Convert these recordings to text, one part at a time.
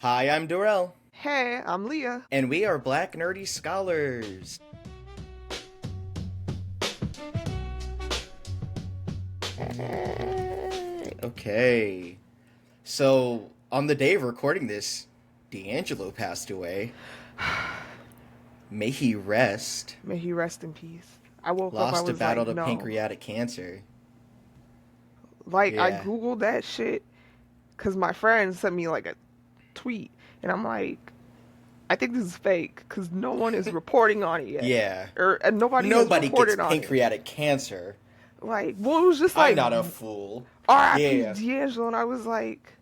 Hi, I'm Darrell, Hey, I'm Leah. and we are Black Nerdy Scholars. Okay, so on the day of recording this, D'Angelo passed away. May he rest. May he rest in peace. I woke up, I Lost a was battle like, to no. pancreatic cancer. Like, I Yeah, Googled that shit because my friend sent me like a tweet, and I'm like, I think this is fake because no one is reporting on it yet. yeah. And nobody has Nobody gets reported on it. pancreatic cancer. Like, well, it was just I'm like, not a fool. RIP Yeah, D'Angelo, and I was like,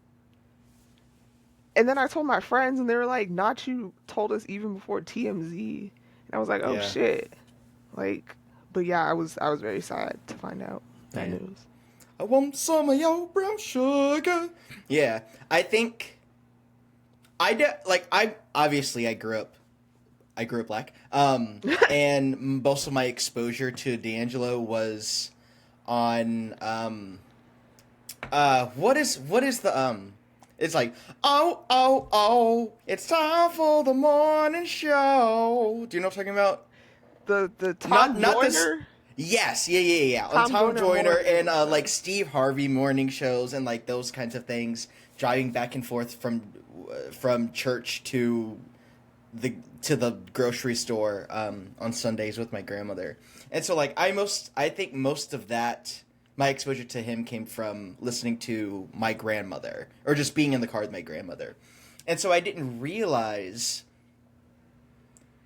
and then I told my friends, and they were like, not you told us even before TMZ. And I was like, oh yeah, shit. Like, but yeah, I was very sad to find out that yeah. news. I want some of your brown sugar. Yeah, I think I obviously I grew up black. And most of my exposure to D'Angelo was on what is the it's like oh it's time for the morning show. Do you know what I'm talking about? The Not this. Yes, yeah. On Tom Tom Joyner Joyner and morning like show. Steve Harvey morning shows and like those kinds of things, driving back and forth from church the to the grocery store on Sundays with my grandmother. And so like I think most of that my exposure to him came from listening to my grandmother or just being in the car with my grandmother. And so I didn't realize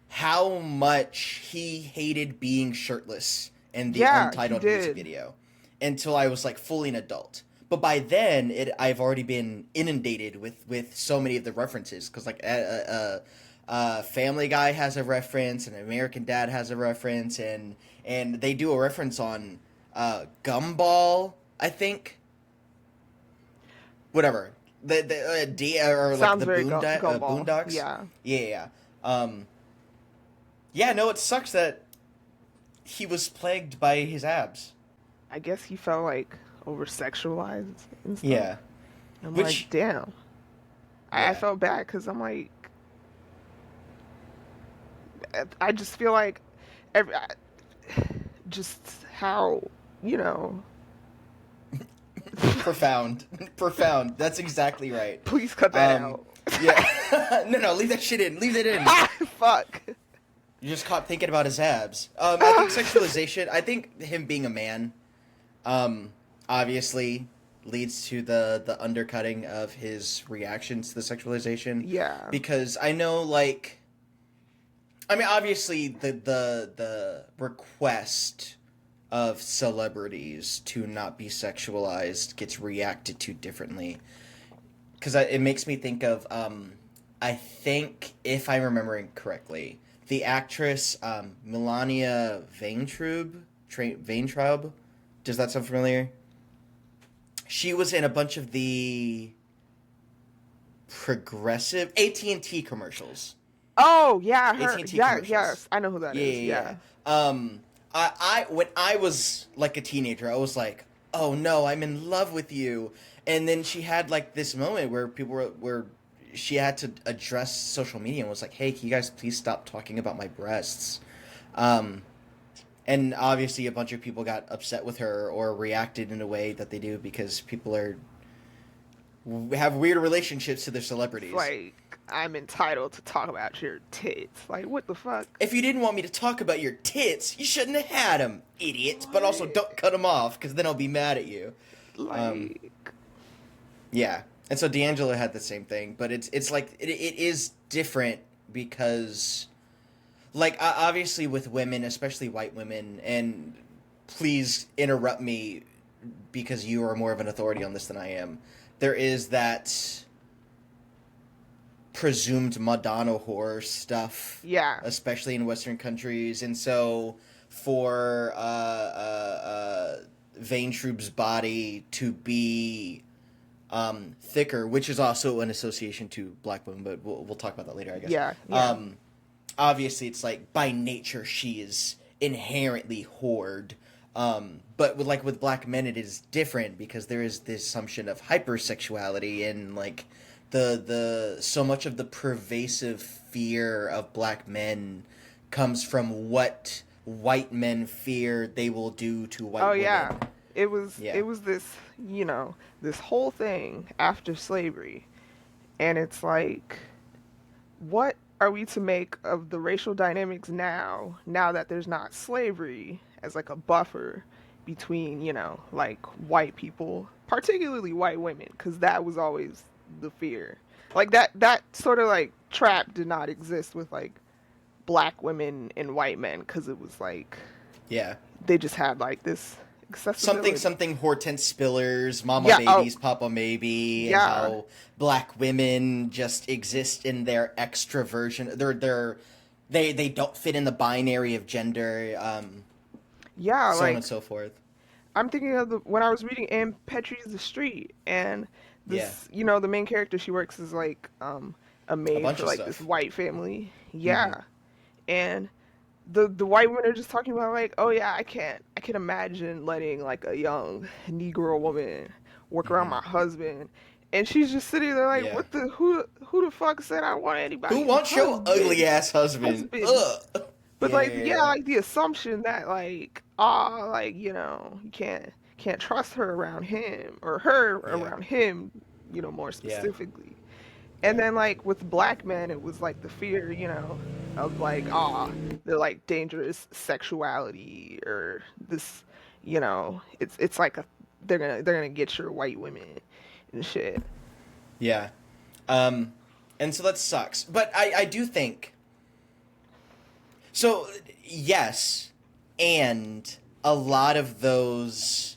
how much he hated being shirtless in the Yeah, he Untitled music did. video until I was like fully an adult. But by then, I've already been inundated with so many of the references because like Family Guy has a reference, and American Dad has a reference, and they do a reference on Gumball, I think. Whatever or like Sounds the very gumball. Boondocks. Yeah. Yeah. Yeah, no, it sucks that he was plagued by his abs. I guess he felt like over sexualized and stuff. Yeah. I'm like, Which, damn. I yeah. felt bad because I'm like, I just feel like every, just how, you know, Profound. Profound. That's exactly right. please cut that Um, out. yeah. No, leave that shit in. Leave it in. Ah, fuck. You just caught thinking about his abs. I think sexualization, I think him being a man, obviously leads to the undercutting of his reactions to the sexualization. Yeah. Because I know, like, I mean, obviously, the request of celebrities to not be sexualized gets reacted to differently. Because it makes me think of, I think, if I'm remembering correctly, the actress Melania Weintraub. Does that sound familiar? She was in a bunch of the progressive AT&T commercials. Oh, yeah, her. AT&T Yeah, commercials. yes. I know who that Yeah, is. yeah, Yeah. yeah. I when I was like a teenager, I was like, "Oh no, I'm in love with you." And then she had like this moment where people were she had to address social media and was like, "Hey, can you guys please stop talking about my breasts?" Um, and obviously, a bunch of people got upset with her or reacted in a way that they do because people have weird relationships to their It's celebrities. like, I'm entitled to talk about your tits. Like, what the fuck? If you didn't want me to talk about your tits, you shouldn't have had them, idiot. But also, Like, don't cut them off, because then I'll be mad at you. Um, like, yeah. And so D'Angelo had the same thing, but it's like it is different because, like, obviously with women, especially white women, and please interrupt me because you are more of an authority on this than I am. There is that presumed Madonna horror stuff, yeah. especially in Western countries, and so for Vaintroub's body to be thicker, which is also an association to black women, but we'll talk about that later, I guess. Yeah. Yeah. Obviously, it's like by nature she is inherently whored. But with black men, it is different because there is this assumption of hypersexuality and like the so much of the pervasive fear of black men comes from what white men fear they will do to Oh white yeah. women. It Yeah. was this, this whole thing after slavery. And it's like, what are we to make of the racial dynamics now that there's not slavery as like a buffer between, like white people, particularly white women, because that was always the fear. Like that sort of like trap did not exist with like black women and white men because it was like Yeah. they just had like this Something accessibility. something Hortense Spillers, Mama Yeah, oh, Babies, Papa Maybe, and yeah. how black women just exist in their extroversion. They don't fit in the binary of gender, Yeah, so on and like so forth. I'm thinking of the when I was reading Anne Petry's The Street, and Yeah, this, the main character, she works as like a a maid bunch for of like this stuff. white family. Hmm. Yeah. And the white women are just talking about like, oh yeah, I can imagine letting like a young Negro woman work around Hmm. my husband. And she's just sitting there like, Yeah. what the who the fuck said I want Who anybody's wants your ugly husband? ass husband? Husband. Ugh. But Yeah, like, yeah, yeah, yeah. like the assumption that like, like, you can't trust her around him or her Yeah, around him, more yeah, specifically. And yeah, then like with black men, it was like the fear, of like, they're like dangerous sexuality or this, it's like they're gonna get your white women and shit. yeah. Um, and so that sucks. But I do think so. Yes, and a lot of those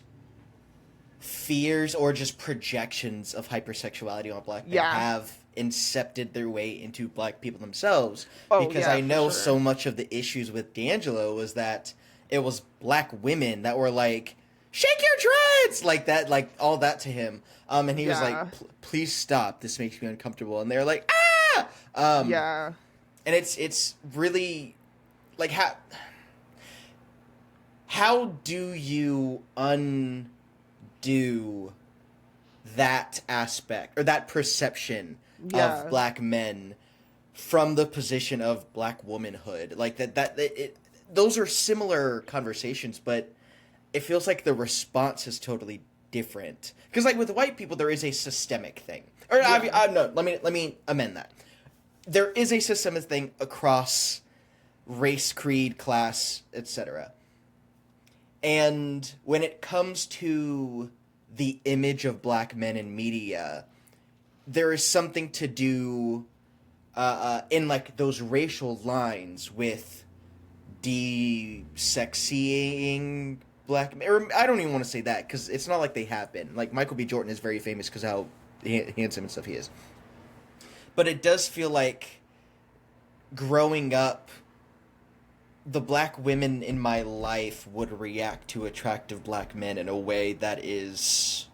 fears or just projections of hypersexuality on black men Yeah. have incepted their way into black people themselves, Oh because yeah, I for know sure. so much of the issues with D'Angelo was that it was black women that were like, shake your dreads, like that, like all that to him. And he was like, Yeah. Please stop, this makes me uncomfortable," and they're like, ah. Yeah. And it's really like, how do you undo that aspect or that perception of Yeah. black men from the position of black womanhood? Like those are similar conversations, but it feels like the response is totally different. Because like with white people, there is a systemic thing. Or Yeah. no, let me amend that. There is a systemic thing across race, creed, class, etc. And when it comes to the image of black men in media, there is something to do in like those racial lines with de-sexying black men. Or I don't even want to say that because it's not like they have been. Like Michael B. Jordan is very famous because how handsome and stuff he is. But it does feel like growing up, the black women in my life would react to attractive black men in a way that is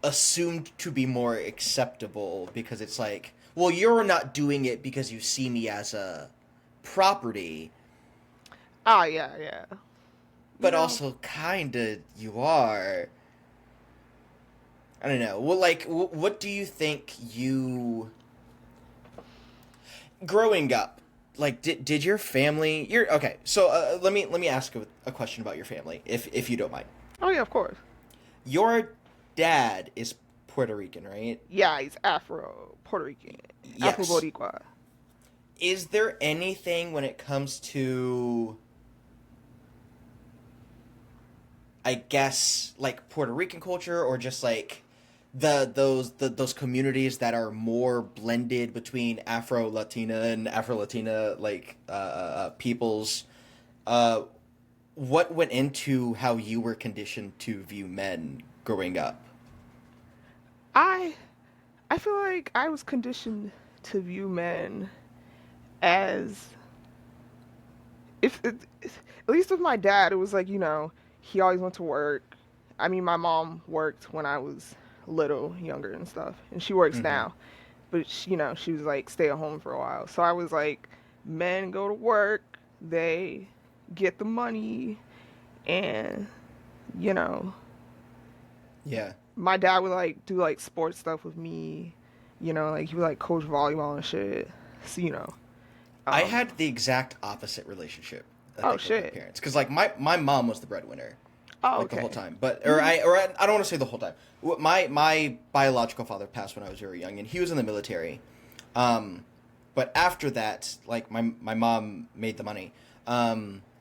assumed to be more acceptable, because it's like, well, you're not doing it because you see me as a property, Oh yeah, yeah. You but know, also kinda you are. I don't know. Well, like, what do you think you growing up? Like, did your family? You're okay. So let me ask a question about your family, if you don't mind. oh yeah, of course. Your dad is Puerto Rican, right? Yeah, he's Afro, Puerto Rican, Afro Yes. Boricua. Is there anything when it comes to, I guess, like Puerto Rican culture, or just like those communities that are more blended between Afro Latina and Afro Latina like peoples? Uh, what went into how you were conditioned to view men growing up? I I feel like I was conditioned to view men as if it, at least with my dad, it was like, he always went to work. I mean, my mom worked when I was little, younger and stuff, and she works Mm-hmm. now. But she was like stay at home for a while. So I was like, men go to work, they get the money, and you know, Yeah. my dad would like do like sports stuff with me, like he would like coach volleyball and shit. So, I um, had the exact opposite relationship, I oh think, with my shit. parents, because like my mom was the breadwinner, Oh, like the whole okay. time. But Hmm. I don't want to say the whole time. My biological father passed when I was very young, and he was in the military. Um, but after that, like my mom made the money,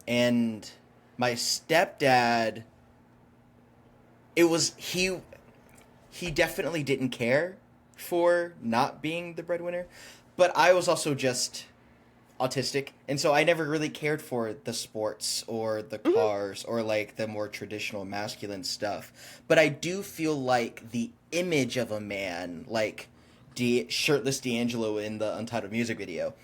and my stepdad, it was he definitely didn't care for not being the breadwinner, but I was also just autistic, and so I never really cared for the sports or the Hmm. cars or like the more traditional masculine stuff. But I do feel like the image of a man, like shirtless D'Angelo in the Untitled music video,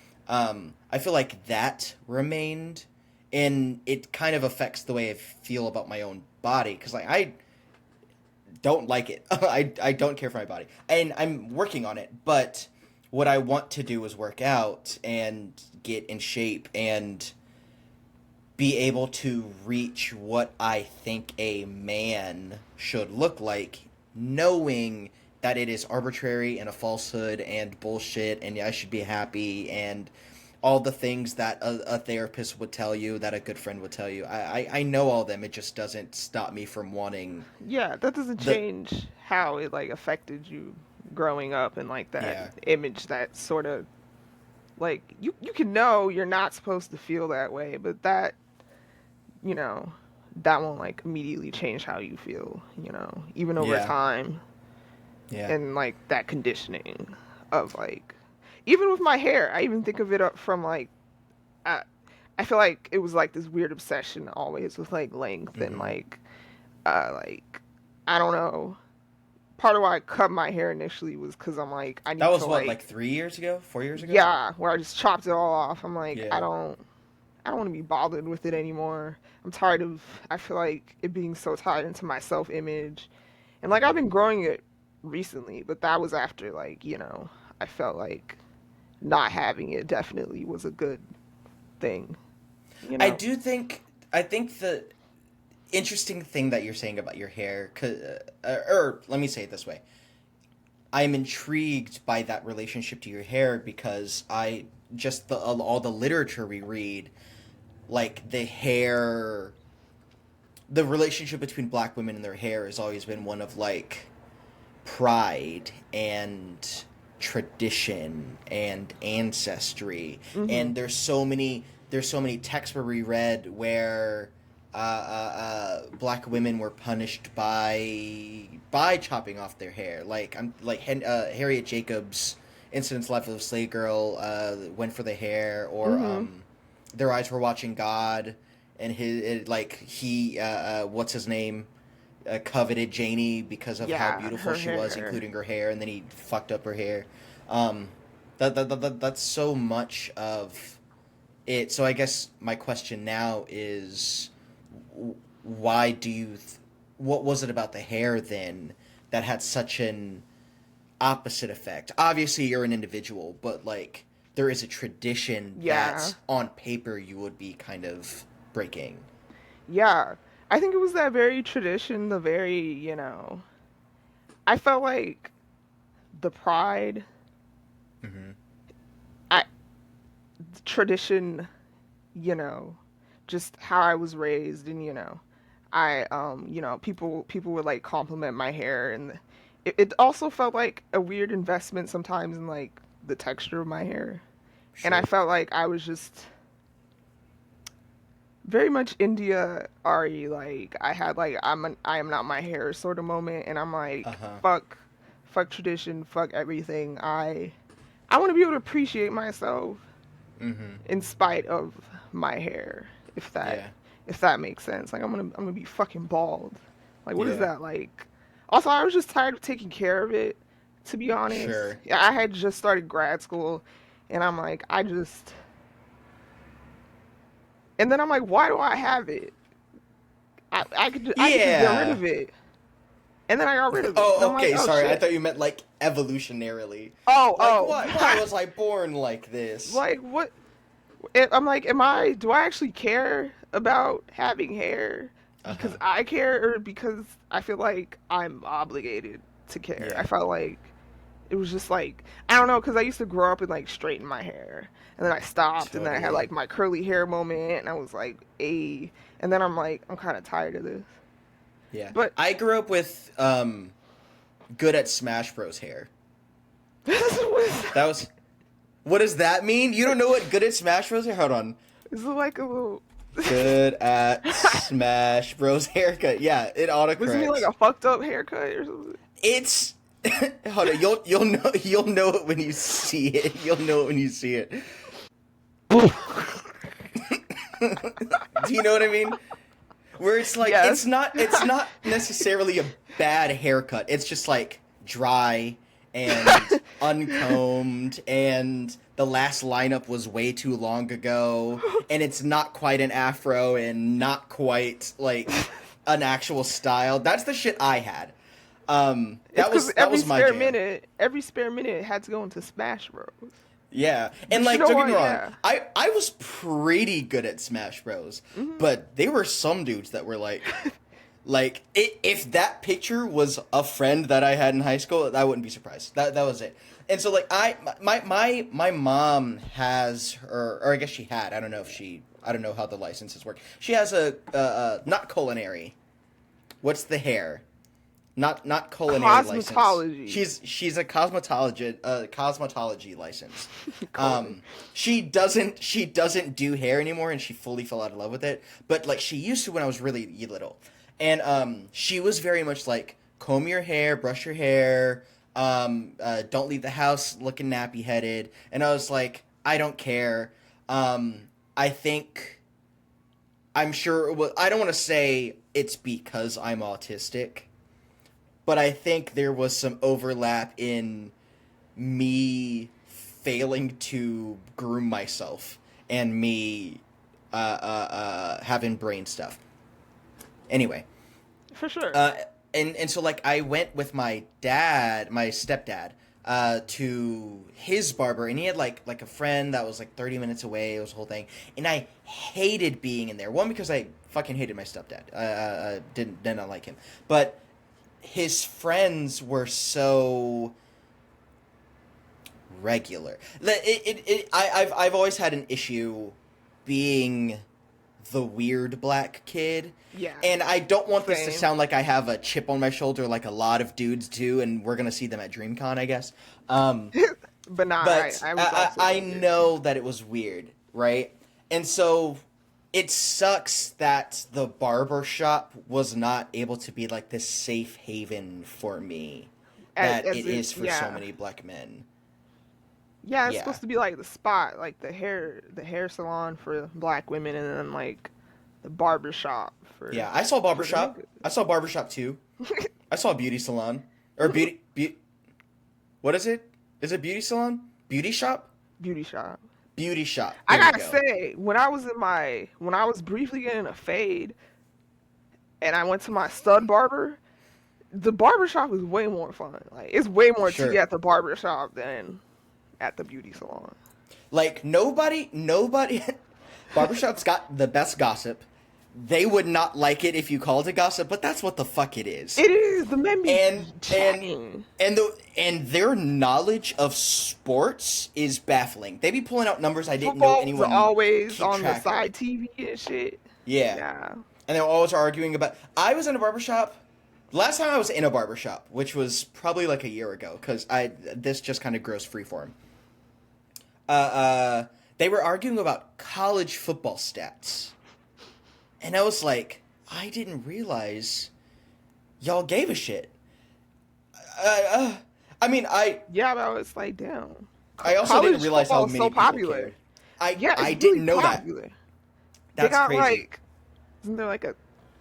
I feel like that remained, and it kind of affects the way I feel about my own body because like I don't like it. I don't care for my body, and I'm working on it. But what I want to do is work out and get in shape and be able to reach what I think a man should look like, knowing that it is arbitrary and a falsehood and bullshit, and I should be happy and all the things that a therapist would tell you, that a good friend would tell you. I know all of them. It just doesn't stop me from wanting Yeah, that doesn't the change how it like affected you growing up and like that yeah. image that sort of like you can know you're not supposed to feel that way, but you know, that won't like immediately change how you feel, even over Yeah. time Yeah. and like that conditioning of like even with my hair, I even think of it up from like I, I feel like it was like this weird obsession always with like length and Mm-hmm. like I don't know. Part of why I cut my hair initially was because I'm like I That need to was what, like like 3 years ago, 4 years ago? yeah, where I just chopped it all off. I'm like Yeah. I don't want to be bothered with it anymore. I'm tired of I feel like it being so tied into my self image. And like I've Mm-hmm. been growing it recently, but that was after like, I felt like not having it definitely was a good thing, you I know. do think I think the interesting thing that you're saying about your hair, or let me say it this way, I'm intrigued by that relationship to your hair because I just all the literature we read, like the relationship between black women and their hair has always been one of like pride and tradition and ancestry, Mhm. and there's so many texts where we read where black women were punished by chopping off their hair, like Harriet Jacobs incidents life of a slave girl went for the hair, or Mhm. their eyes were watching God, and what's his name, coveted Janie because of how Yeah, and beautiful her she was, hair. including her hair, and then he fucked up her hair. Um, that's so much of it. So I guess my question now is, why do you? What was it about the hair then that had such an opposite effect? Obviously, you're an individual, but like there is a tradition Yeah. that on paper you would be kind of breaking. Yeah. I think it was that very tradition, the very, I felt like the pride, Mm-hmm. I tradition, you know, just how I was raised and I people would like compliment my hair and it also felt like a weird investment sometimes in like the texture of my hair. And I Sure. felt like I was just very much India Ari, like I had like I am not my hair sort of moment and I'm Uh like huh. fuck tradition, fuck everything. I want to be able to appreciate myself Mm-hmm. in spite of my hair, if that Yeah. if that makes sense. Like I'm gonna be fucking bald. Like what is Yeah. that like? Also, I was just tired of taking care of it. To be honest, Sure. yeah, I had just started grad school, and I'm like, and then I'm like, why do I have it? I could just get rid Yeah. of it, and then I got rid of it, and Oh, I'm like, okay. oh Sorry. I shit. thought you meant like evolutionarily. Like, Oh, why was I born like this? like what? I'm like, do I actually care about having hair? because Uh-huh. I care or because I feel like I'm obligated to care. I Yeah, felt like it was just like I don't know because I used to grow up and like straighten my hair, and then I stopped, and then I had totally. like my curly hair moment, and I was like, "A," and then I'm like, I'm kind of tired of this. Yeah. But I grew up with good at Smash Bros hair. this was That was What does that mean? You don't know what good at Smash Bros hair? Hold on. this is like a little. Good at Smash Bros haircut. Yeah, it Was it like autocorrects. a fucked up haircut or something? It's hold on, you'll know it when you see it. You'll know it when you see it. Do you know what I mean? Where it's like Yes. it's not necessarily a bad haircut. It's just like dry and uncombed and the last lineup was way too long ago and it's not quite an afro and not quite like an actual style. That's the shit I had. It's because That was my jam. every spare minute had to go into Smash Bros. Yeah, and But you like know don't get what? me wrong, Yeah. I was pretty good at Smash Bros, Hmm. but there were some dudes that were like if that picture was a friend that I had in high school, I wouldn't be surprised. That was it. And so like my mom has or I guess she had. I don't know how the licenses work. She has a not culinary. What's the hair? Not culinary license. Cosmetology. She's a cosmetology license. Colon. She doesn't do hair anymore, and she fully fell out of love with it. But like she used to when I was really little, and she was very much like comb your hair, brush your hair, don't leave the house looking nappy headed. And I was like, I don't care. I think I'm sure. Well, I don't want to say it's because I'm autistic, but I think there was some overlap in me failing to groom myself and me having brain stuff. Anyway, For sure. uh, and so like I went with my dad, my stepdad, to his barber, and he had like a friend that was like 30 minutes away. It was a whole thing, and I hated being in there. One because I fucking hated my stepdad. Did not like him, but his friends were so regular. I've always had an issue being the weird black kid. Yeah. And I don't want this to Same. sound like I have a chip on my shoulder like a lot of dudes do, and we're gonna see them at DreamCon, I guess. But nah, But I was also I weird. know that it was weird, right? And so it sucks that the barber shop was not able to be like this safe haven for me that As it if, is for so yeah. many black men. Yeah, it's Yeah. supposed to be like the spot, like the hair salon for black women, and then like the barber shop Yeah, I saw for the barbershop. niggas. I saw barbershop too. I saw beauty salon. Or what is it? Is it beauty salon? Beauty shop? Beauty shop. Beauty shop. I There we gotta go. say, when I was briefly getting a fade, and I went to my stud barber, the barber shop is way more fun. Like it's way more tea Sure. at the barber shop than at the beauty salon. Like nobody barbershop's got the best gossip. They would not like it if you called it gossip, but that's what the fuck it is. It is the men be And and chatting. and their knowledge of sports is baffling. They be pulling out numbers I didn't know Football was anyone always keep on the track of. side TV and shit. Yeah. Yeah. And they're always arguing about. I was in a barbershop. Last time I was in a barbershop, which was probably like a year ago, because this just kind of grows freeform. They were arguing about college football stats, and I was like, I didn't realize y'all gave a shit. I mean, Yeah, but I was like, damn. I also College didn't realize how football is many so people popular. cared. Yeah, I it's didn't really know that. popular. They That's got crazy. like, isn't there like a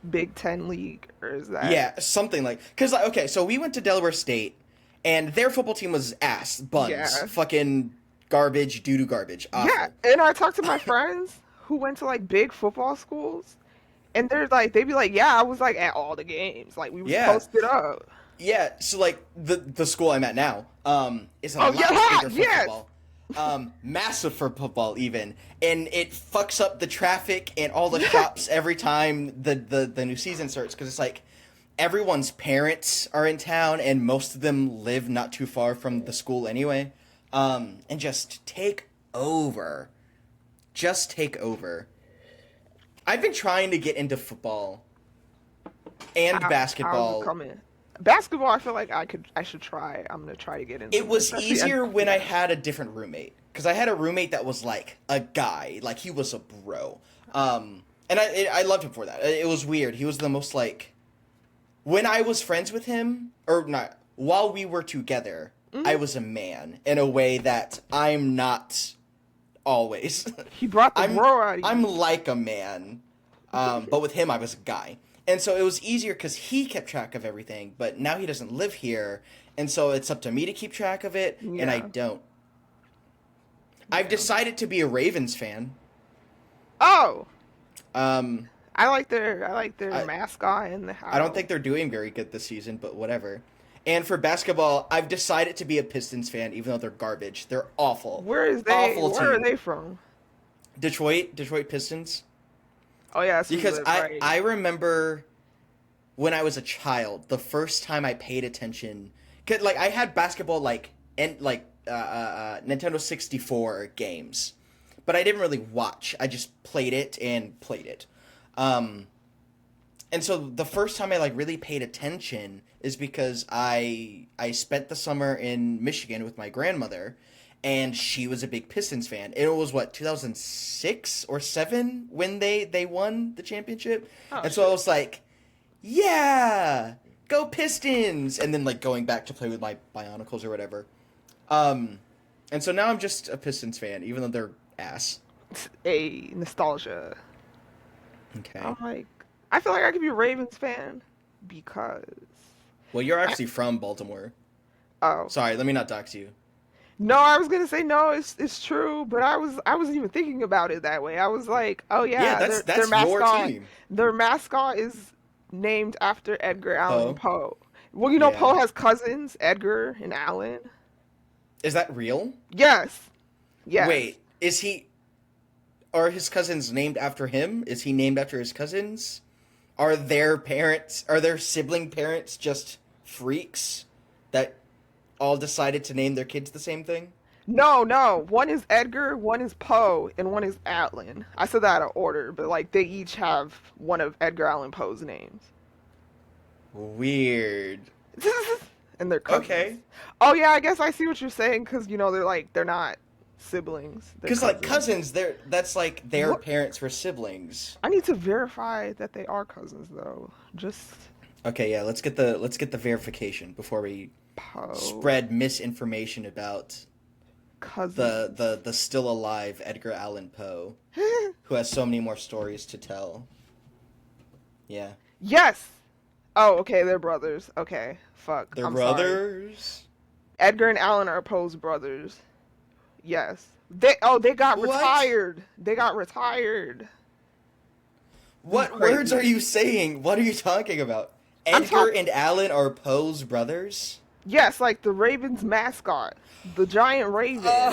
Big Ten league, or is that? Yeah, something like because okay, so we went to Delaware State, and their football team was ass buns, Yeah. fucking garbage, doo doo garbage, awful. Yeah, and I talked to my friends who went to like big football schools, and they're like, they'd be like, yeah, I was like at all the games, like we was Yeah. posted up. Yeah, so like the school I'm at now, is a Oh lot yeah, bigger for yes. football. Massive for football even, and it fucks up the traffic and all the shops every time the new season starts because it's like everyone's parents are in town and most of them live not too far from the school anyway, and just take over. I've been trying to get into football and How's it basketball. coming? Basketball, I feel like I should try. I'm gonna try to get into It it, was especially easier when I yeah. had a different roommate because I had a roommate that was like a guy, like he was a bro, and I loved him for that. It was weird. He was the most like when I was friends with him or not while we were together. I Hmm. was a man in a way that I'm not always. He brought the I'm bro out of I'm you. like a man, but with him I was a guy, and so it was easier because he kept track of everything. But now he doesn't live here, and so it's up to me to keep track of it, and I Yeah, don't. I've yeah. decided to be a Ravens fan. Oh, Um, I like their I mascot and the I don't how. think they're doing very good this season, but whatever. And for basketball, I've decided to be a Pistons fan, even though they're garbage. They're awful, awful Where are team. they from? Detroit Pistons. Oh yeah, that's where you Because live, I right? remember when I was a child, the first time I paid attention, 'cause, like I had basketball like and like Nintendo 64 games, but I didn't really watch. I just played it and played it. Um, and so the first time I like really paid attention is because I spent the summer in Michigan with my grandmother, and she was a big Pistons fan. It was what 2006 or 7 when they won the championship, Oh and so I shit. was like, yeah, go Pistons, and then like going back to play with my Bionicles or whatever. Um, and so now I'm just a Pistons fan, even though they're ass. A nostalgia. I'm Okay. like, I feel like I could be a Ravens fan because Well, you're I, actually from Baltimore. oh Sorry, let me not dox you. no, I was gonna say no, it's true, but I wasn't even thinking about it that way. I was like, oh Yeah, yeah, that's your team. their mascot is named after Edgar Allan Poe. Poe. Well, you know Poe Yeah. has cousins, Edgar and Allan. Is that real? Yes, yes. Wait, is he are his cousins named after him? Is he named after his cousins? Are their sibling parents just freaks that all decided to name their kids the same thing? No, no. One is Edgar, one is Poe, and one is Atlan. I said that out of order, but like they each have one of Edgar Allan Poe's names. Weird. And they're cousins. Okay. Oh yeah, I guess I see what you're saying because you know they're not siblings, they're Cuz like cousins. cousins, that's like their What? parents were siblings. I need to verify that they are cousins though. Just Okay, yeah, let's get the verification before we Poe spread misinformation about cousins. the still alive Edgar Allan Poe, who has so many more stories to tell. Yeah. Yes. Oh, okay, they're brothers. Okay, fuck. They're I'm sorry. brothers? Edgar and Allan are Poe's brothers. Yes. They got What? retired. They got retired. This is What words are crazy. you saying? What are you talking about? I'm Edgar talking. and Alan are Poe's brothers? Yes, like the Ravens mascot, the giant raven.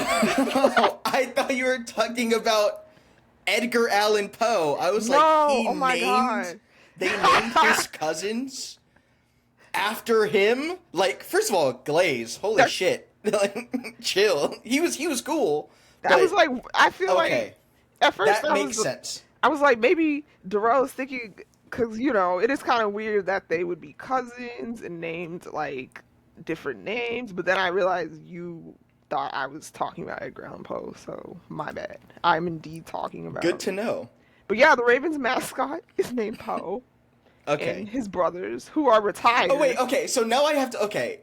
Oh, I thought you were talking about Edgar Allan Poe. I was like, No, oh my god. they named his cousins after him? Like, first of all, Glaze, holy That's shit. Like, chill. He was cool, I was but like, I feel like okay. at first That makes sense. I was like maybe Darrell is thinking because you know it is kind of weird that they would be cousins and named like different names, but then I realized you thought I was talking about Edgar Allan Poe, so my bad. I'm indeed talking Good about. to know. But yeah, the Ravens mascot is named Poe, and Okay. his brothers who are Oh wait, retired. okay. So now I have to okay.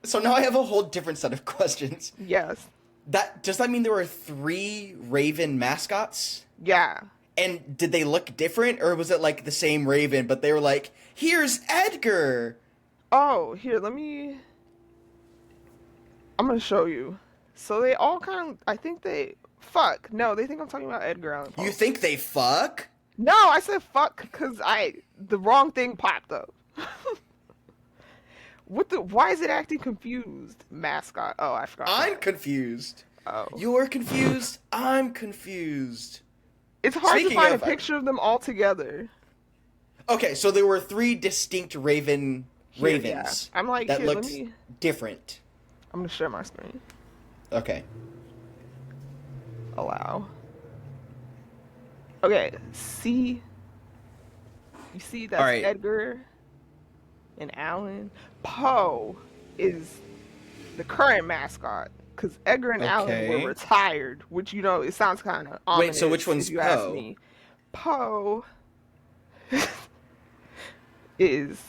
So now I have a whole different set of questions. Yes, That does that mean there were 3 Raven mascots? yeah. And did they look different, or was it like the same Raven, but they were like, "Here's Edgar." Oh, here, let me. I'm gonna show you. So they all kind of. I think they. Fuck. No, they think I'm talking about Edgar Allan You Poe. think they fuck? No, I said fuck because the wrong thing popped up. What the? Why is it acting confused? Mascot. Oh, I forgot I'm that. confused. Oh. You're confused. I'm confused. It's hard to Speaking find a of, picture of them all together. okay, so there were three distinct Here, yeah. ravens I'm like, that here, let looked me. different. I'm gonna share my screen. Okay. Allow. Okay, see. You see, All that's right. Edgar and Alan. Poe is the current mascot because Edgar and Alan were Okay. retired, which it sounds kind of Wait, so which ominous if one's you ask Poe? me. Poe is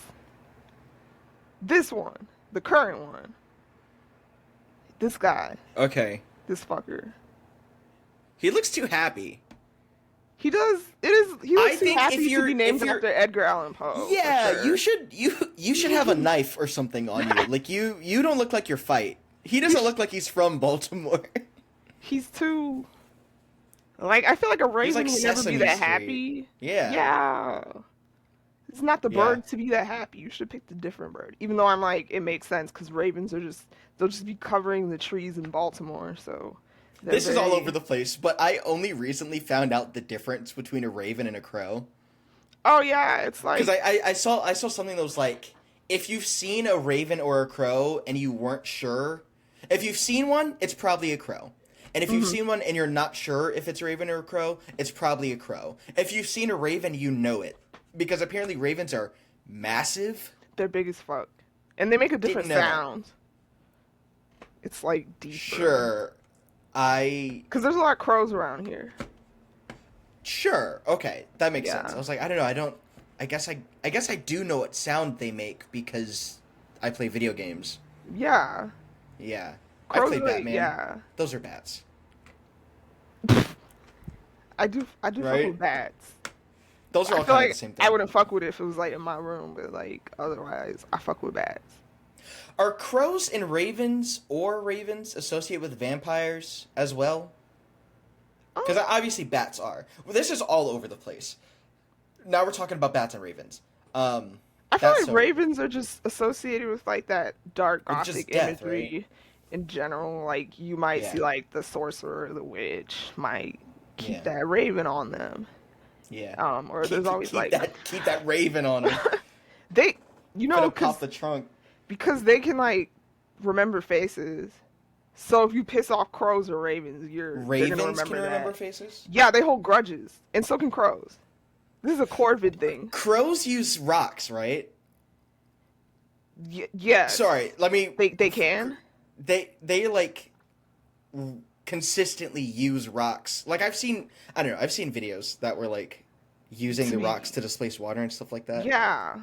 this one, the current one. This guy, Okay. this fucker. He looks too happy. He does. It is. He I looks too think happy to be if named you're after Edgar Allan Poe. For yeah, sure. you should have a knife or something on you. Like you don't look like your fight. He doesn't He's look like he's from Baltimore. he's too. Like, I feel like a He's raven like would never be Sesame that Street. happy. Yeah. Yeah. It's not the Yeah. bird to be that happy. You should pick the different bird. Even though I'm like, it makes sense because ravens are they'll just be covering the trees in Baltimore. So they're This is all over very. the place, but I only recently found out the difference between a raven and a crow. Oh, yeah. It's Because like. I saw something that was like, if you've seen a raven or a crow and you weren't sure, if you've seen one, it's probably a crow. And if you've Mhm. seen one and you're not sure if it's a raven or a crow, it's probably a crow. If you've seen a raven, you know it. Because apparently ravens are massive. They're big as fuck. And they make a different Didn't know that. sound. It's like deeper. Sure. Because there's a lot of crows around here. Sure. Okay. That makes sense. Yeah. I was like, I don't know, I guess I do know what sound they make because I play video games. Yeah. Yeah. I Crows play are like, Batman. yeah. Those are bats. I do fuck Right? with bats. Those are I all feel kind of like the same thing. I wouldn't fuck with it if it was like in my room, but like otherwise, I fuck with bats. Are crows and ravens associated with vampires as well? Because Oh, obviously bats are. Well, this is all over the place. Now we're talking about bats and ravens. I feel That's like so ravens are just associated with like that dark with just gothic death, right? imagery in general. Like you might see Yeah, like the sorcerer, the witch might keep yeah, that raven on them. yeah. Or there's always like Keep that raven on him. they, Finna because pop the trunk. they can like remember faces. So if you piss off crows or ravens, they're gonna Ravens can remember remember that. faces. Yeah, they hold grudges, and so can crows. This is a Corvid thing. Crows use rocks, right? Yes, Sorry, let me. they can. They like consistently use rocks. Like I don't know, I've seen videos that were like using To the me, rocks to displace water and stuff like that. yeah,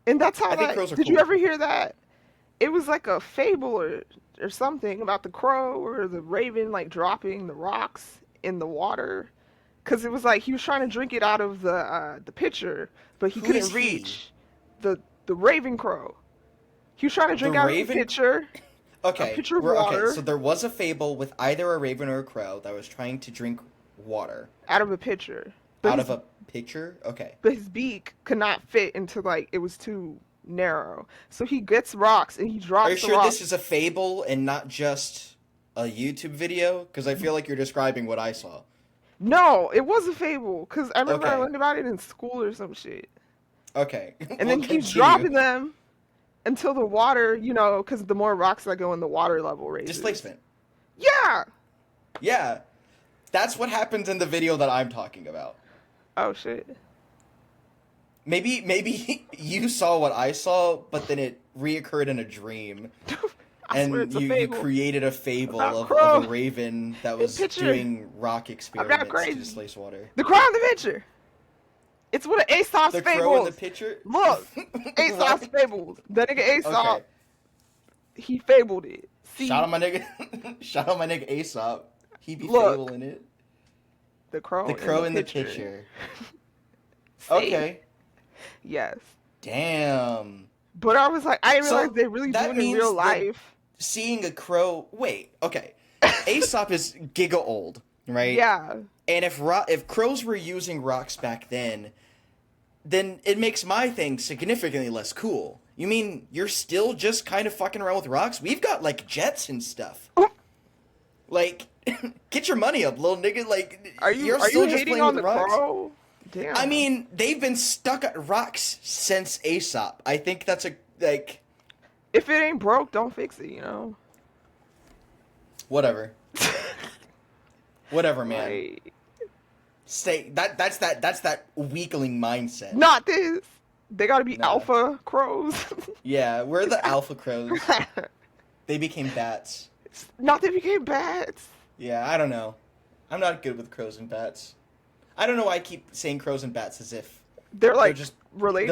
and that's how I think that. crows are Did you cool. ever hear that? It was like a fable or something about the crow or the raven like dropping the rocks in the water, because it was like he was trying to drink it out of the pitcher, but he Who is couldn't he? reach the raven crow. He was trying to The drink out of the raven. pitcher, a Okay, pitcher of we're okay. So water there was a fable with either a raven or a crow that was trying to drink water out of a pitcher, but out his of a pitcher. Okay. beak could not fit into like it was too narrow. So he gets rocks and he Are you drops the sure this rocks. is a fable and not just a YouTube video? Because I feel like you're describing what I saw. No, it was a fable because I remember I Okay. learned about it in school or some shit. Okay. And We'll then he keeps continue. dropping them until the water, because the more rocks that go in, the water level raises. Displacement. Yeah. Yeah. That's what happens in the video that I'm talking about. Oh shit. Maybe you saw what I saw, but then it reoccurred in a dream, I swear and it's a you fable created a fable about of crow a raven that in was pitcher. doing rock I'm not experiments to crazy. displace water. The crown of the pitcher. It's one of Aesop's The crow in the fables. pitcher? Look, Aesop's What? fables. That nigga Aesop, Okay. he fabled it. See, Shout out my nigga shout out my nigga Aesop. He be Look. fabling it. the crow, The crow in the pitcher. pitcher. See? Okay. Yes. Damn. But I was like, I didn't So, realize they really do that it in means real that- life. Seeing a crow. Wait. Okay. Aesop is giga old, right? Yeah. And if crows were using rocks back then it makes my thing significantly less cool. You mean you're still just kind of fucking around with rocks? We've got like jets and stuff. Like, get your money up, little nigga. Like, Are you you're are you still just hating playing on with the rocks. crow? I Damn. mean, they've been stuck at rocks since Aesop. I think that's a like If it ain't broke, don't fix it. You know. whatever, whatever, man. Like, Stay. That's that weakling mindset. not this. They gotta be Nah. alpha crows. Yeah, we're the alpha crows. They became bats. Not they became bats. Yeah, I don't know. I'm not good with crows and bats. I don't know why I keep saying crows and bats as if They're they're like just related.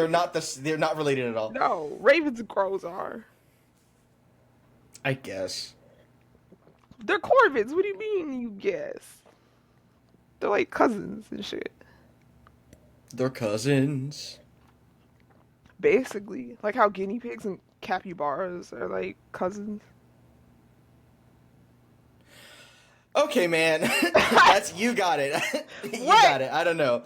they're not related at all. No, ravens and crows are. I guess. They're corvids. What do you mean? You guess? They're like cousins and shit. They're cousins. Basically, like how guinea pigs and capybaras are like cousins. Okay, man. That's you got it. You What? got it. I don't know.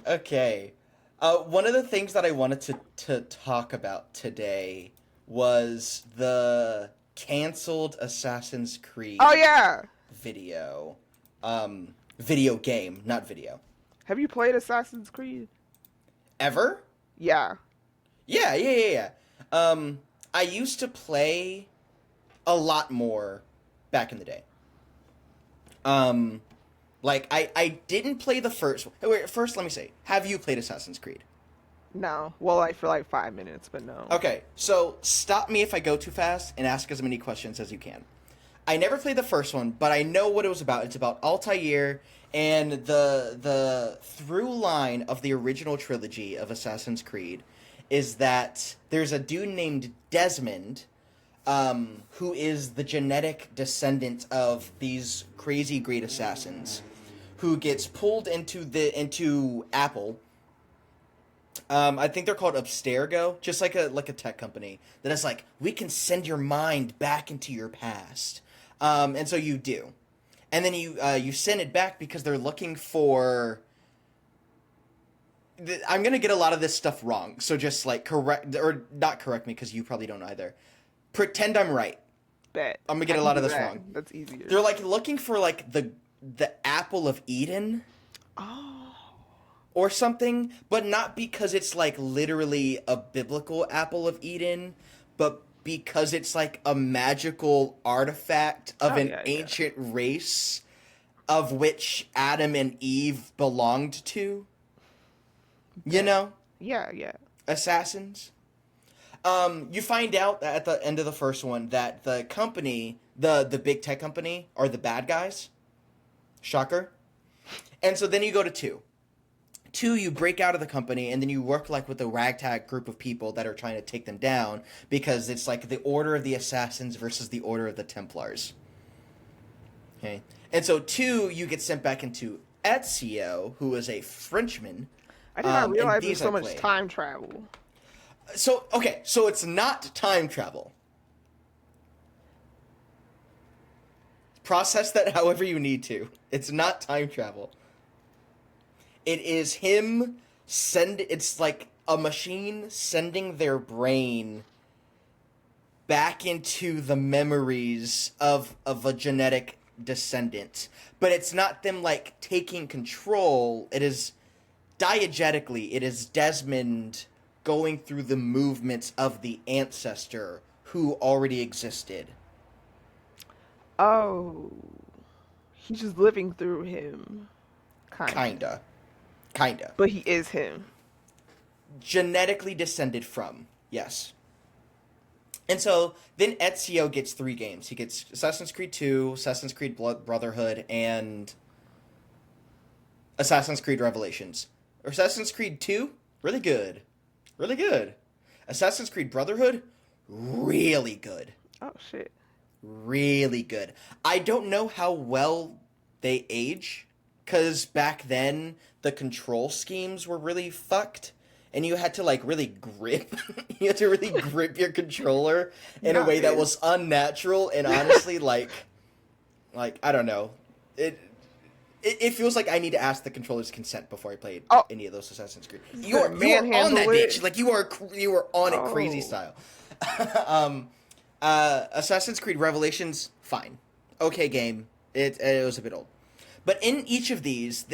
Okay. One of the things that I wanted to talk about today was the canceled Assassin's Creed Oh yeah. video. Video game, not video. Have you played Assassin's Creed? Ever? Yeah. Yeah. I used to play a lot more back in the day. Like I didn't play the first. Wait, first let me say, have you played Assassin's Creed? No. Well, like for like 5 minutes, but no. Okay, so stop me if I go too fast and ask as many questions as you can. I never played the first one, but I know what it was about. It's about Altair, and the through line of the original trilogy of Assassin's Creed is that there's a dude named Desmond, who is the genetic descendant of these crazy great assassins, who gets pulled into Apple. I think they're called Abstergo, just like a tech company that is like, we can send your mind back into your past, and so you do, and then you send it back because they're looking for. I'm gonna get a lot of this stuff wrong, so just like correct or not correct me because you probably don't either. Pretend I'm right. Bet. I'm gonna get I a can lot do of this that. wrong. That's easier. They're like looking for like the apple of Eden Oh. or something, but not because it's like literally a biblical apple of Eden, but because it's like a magical artifact of Oh, an yeah. ancient race of which Adam and Eve belonged to. You know, Yeah. assassins. You find out that at the end of the first one that the company, the big tech company, are the bad guys. Shocker. And so then you go to 2. 2, you break out of the company, and then you work like with a ragtag group of people that are trying to take them down because it's like the Order of the Assassins versus the Order of the Templars. Okay. And so 2, you get sent back into Ezio, who is a Frenchman. I did not and realize these there's so I much played. time travel. So, okay, so it's not time travel. Process that however you need to. It's not time travel. It is him it's like a machine sending their brain back into the memories of a genetic descendant. But it's not them like taking control. It is diegetically, it is Desmond going through the movements of the ancestor who already existed. Oh. He's just living through him. Kinda. But he is him. Genetically descended from, yes. And so then Ezio gets 3 games. He gets Assassin's Creed 2, Assassin's Creed Brotherhood, and Assassin's Creed Revelations. Assassin's Creed 2, really good. Really good. Assassin's Creed Brotherhood, really good. Oh shit. Really good. I don't know how well they age, because back then the control schemes were really fucked, and you had to like really grip. You had to really grip your controller in a way that was unnatural, and honestly, like I don't know. It feels like I need to ask the controller's consent before I played any of those Assassin's Creed. You are on that bitch. Like you are on it crazy style. Assassin's Creed Revelations, fine, okay game. It was a bit old, but in each of these,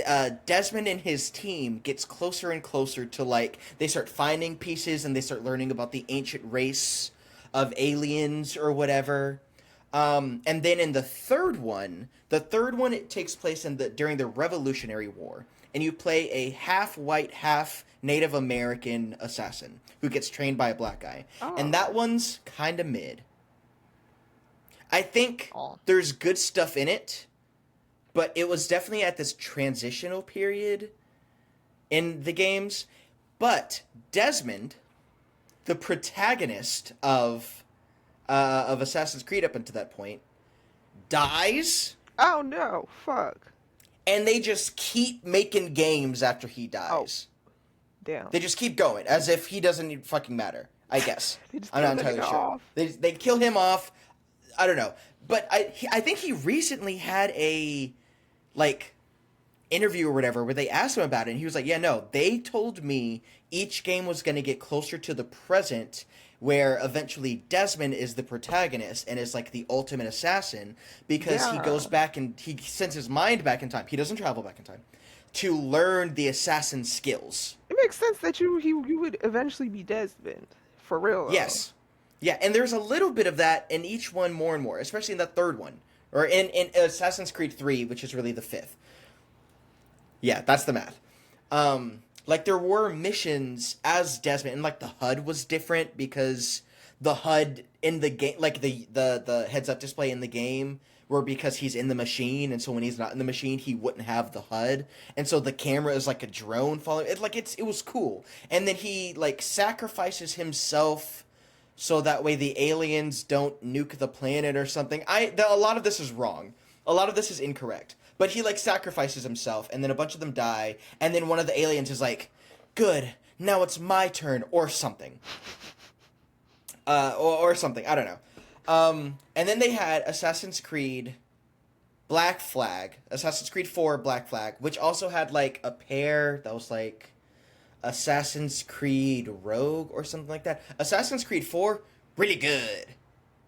Desmond and his team gets closer and closer to like they start finding pieces and they start learning about the ancient race of aliens or whatever. And then in the third one it takes place in the during the Revolutionary War, and you play a half white, half Native American assassin who gets trained by a black guy, and Oh, that one's kind of mid. I think oh, there's good stuff in it, but it was definitely at this transitional period in the games. But Desmond, the protagonist of Assassin's Creed up until that point, dies, oh no, fuck. and they just keep making games after he Oh, dies. damn. They just keep going as if he doesn't even fucking matter. I guess They just I'm kill not the entirely nigga sure. off. They kill him off. I don't know, but I think he recently had a like interview or whatever where they asked him about it, and he was like, "Yeah, no, they told me each game was going to get closer to the present." Where eventually Desmond is the protagonist and is like the ultimate assassin because he Yeah. goes back and he sends his mind back in time. He doesn't travel back in time to learn the assassin skills. It makes sense that you would eventually be Desmond. For real though. Yes. Yeah, and there's a little bit of that in each one more and more, especially in the third one. Or in Assassin's Creed 3, which is really the fifth. Yeah, that's the math. Like there were missions as Desmond, and like the HUD was different because the HUD in the game, like the heads up display in the game, were because he's in the machine, and so when he's not in the machine, he wouldn't have the HUD, and so the camera is like a drone following. It was cool, and then he like sacrifices himself so that way the aliens don't nuke the planet or something. A lot of this is wrong. A lot of this is incorrect. But he like sacrifices himself, and then a bunch of them die, and then one of the aliens is like, "Good, now it's my turn," or something, or something. I don't know. And then they had Assassin's Creed Black Flag, Assassin's Creed 4 Black Flag, which also had like a pair that was like Assassin's Creed Rogue or something like that. Assassin's Creed 4, really good.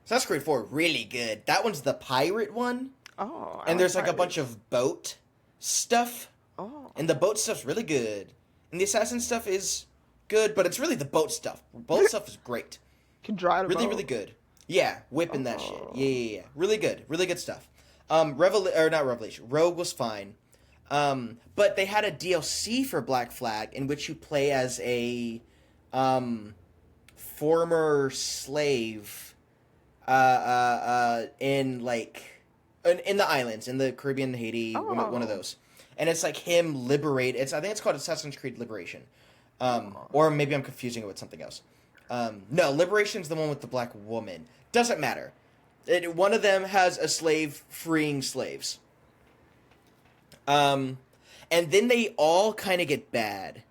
Assassin's Creed 4, really good. That one's the pirate one. Oh, I And like there's like a bunch pirates. of boat stuff. Oh, And the boat stuff's really good. And the assassin stuff is good, but it's really the boat stuff. Boat stuff is great. can drive the Really, boat. really good. Yeah, whipping that shit. Oh. Yeah. Really good. Really good stuff. Not Revelation. Rogue was fine. But they had a DLC for Black Flag in which you play as a former slave in like in the islands in the Caribbean, Haiti, one of Oh. those, and it's like him liberate. I think it's called Assassin's Creed Liberation, Oh. or maybe I'm confusing it with something else. No, Liberation's the one with the black woman. Doesn't matter. One of them has a slave freeing slaves. And then they all kind of get bad.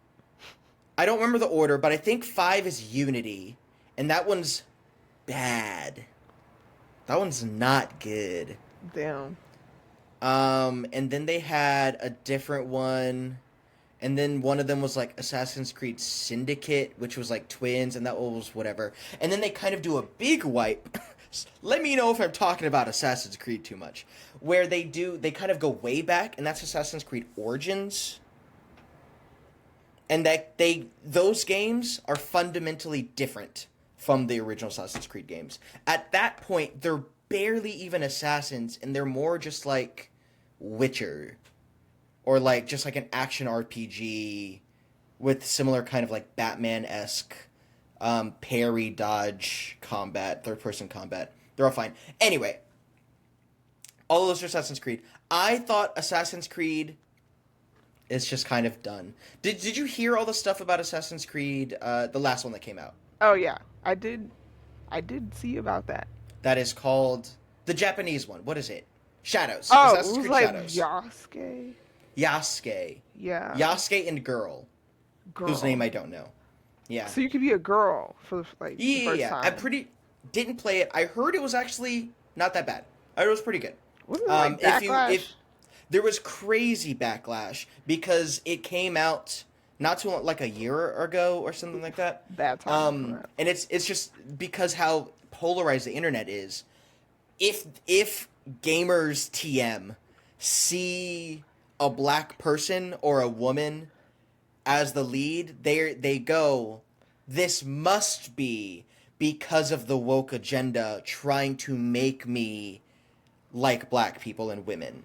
I don't remember the order, but I think 5 is Unity, and that one's bad. That one's not good. Damn. And then they had a different one, and then one of them was like Assassin's Creed Syndicate, which was like twins, and that was whatever. And then they kind of do a big wipe. Let me know if I'm talking about Assassin's Creed too much. Where they kind of go way back, and that's Assassin's Creed Origins. And those games are fundamentally different from the original Assassin's Creed games. At that point, they're barely even assassins, and they're more just like Witcher, or like just like an action RPG with similar kind of like Batman-esque parry, dodge, combat, third-person combat. They're all fine. Anyway, all of those are Assassin's Creed. I thought Assassin's Creed is just kind of done. Did you hear all the stuff about Assassin's Creed, the last one that came out? Oh yeah, I did. I did see about that. That is called the Japanese one. What is it? Shadows. Oh, it Assassin's was Creed like Shadows. Yasuke. Yasuke. Yeah, Yasuke and girl, girl. whose name I don't know. Yeah. So you could be a girl for like the Yeah, first yeah. time. Didn't play it. I heard it was actually not that bad. I heard it was pretty good. Wasn't it like backlash? There was crazy backlash because it came out not too long, like a year ago or something like that. Bad time. And it's just because how polarized the internet is if gamers TM see a black person or a woman as the lead, they go, this must be because of the woke agenda trying to make me like black people and women.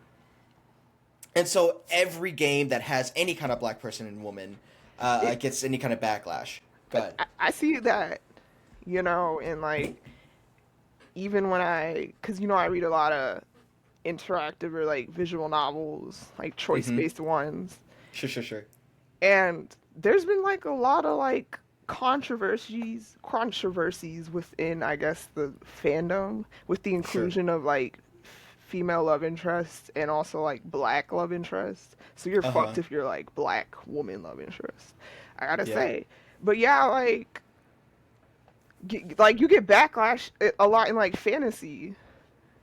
And so every game that has any kind of black person and woman It, gets any kind of backlash. Go ahead. I see that, and like even when because I read a lot of interactive or like visual novels, like choice Mm-hmm. based ones, Sure. and there's been like a lot of like controversies within, I guess, the fandom with the Sure. inclusion of like female love interest and also like black love interest. So you're Uh-huh. fucked if you're like black woman love interest. I gotta Yeah. say, but yeah, like like you get backlash a lot in like fantasy,